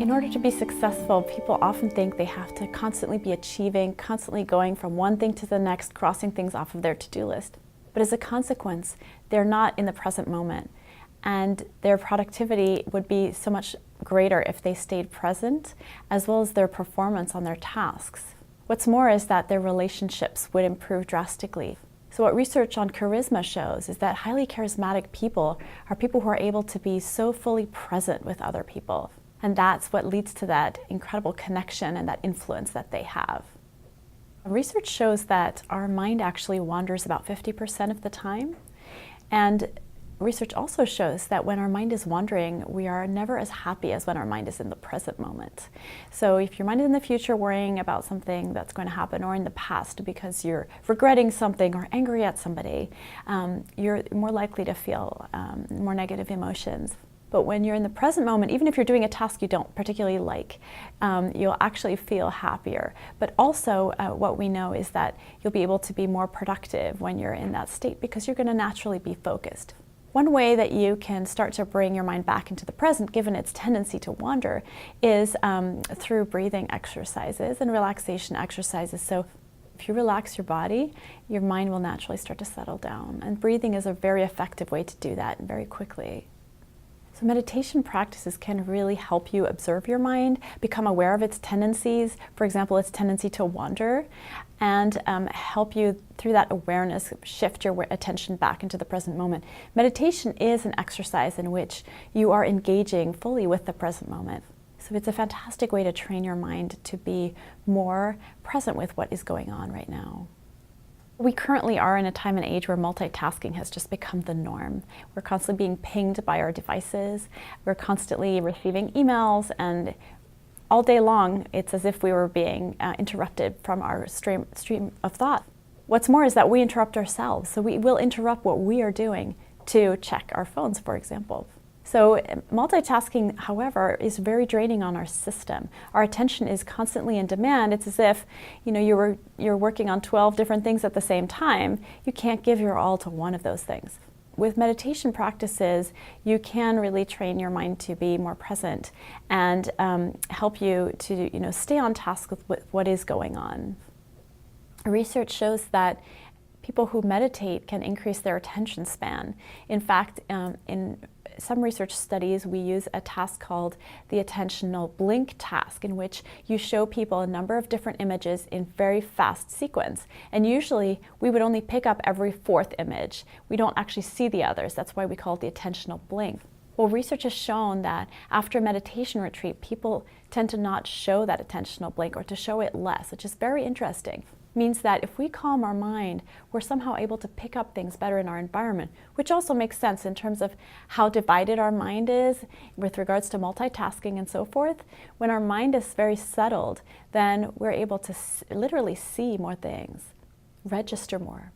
In order to be successful, people often think they have to constantly be achieving, constantly going from one thing to the next, crossing things off of their to-do list. But as a consequence, they're not in the present moment, and their productivity would be so much greater if they stayed present, as well as their performance on their tasks. What's more is that their relationships would improve drastically. So what research on charisma shows is that highly charismatic people are people who are able to be so fully present with other people. And that's what leads to that incredible connection and that influence that they have. Research shows that our mind actually wanders about 50% of the time. And research also shows that when our mind is wandering, we are never as happy as when our mind is in the present moment. So if your mind is in the future worrying about something that's going to happen, or in the past because you're regretting something or angry at somebody, you're more likely to feel more negative emotions. But when you're in the present moment, even if you're doing a task you don't particularly like, you'll actually feel happier. But also what we know is that you'll be able to be more productive when you're in that state because you're going to naturally be focused. One way that you can start to bring your mind back into the present, given its tendency to wander, is through breathing exercises and relaxation exercises. So if you relax your body, your mind will naturally start to settle down. And breathing is a very effective way to do that very quickly. So meditation practices can really help you observe your mind, become aware of its tendencies, for example, its tendency to wander, and help you through that awareness shift your attention back into the present moment. Meditation is an exercise in which you are engaging fully with the present moment. So it's a fantastic way to train your mind to be more present with what is going on right now. We currently are in a time and age where multitasking has just become the norm. We're constantly being pinged by our devices. We're constantly receiving emails, and all day long, it's as if we were being interrupted from our stream of thought. What's more is that we interrupt ourselves. So we will interrupt what we are doing to check our phones, for example. So multitasking, however, is very draining on our system. Our attention is constantly in demand. It's as if, you're working on 12 different things at the same time. You can't give your all to one of those things. With meditation practices, you can really train your mind to be more present and help you to stay on task with what is going on. Research shows that people who meditate can increase their attention span. In fact, in some research studies, we use a task called the attentional blink task, in which you show people a number of different images in very fast sequence. And usually, we would only pick up every fourth image. We don't actually see the others. That's why we call it the attentional blink. Well, research has shown that after a meditation retreat, people tend to not show that attentional blink, or to show it less, which is very interesting. Means that if we calm our mind, we're somehow able to pick up things better in our environment, which also makes sense in terms of how divided our mind is with regards to multitasking and so forth. When our mind is very settled, then we're able to literally see more things, register more.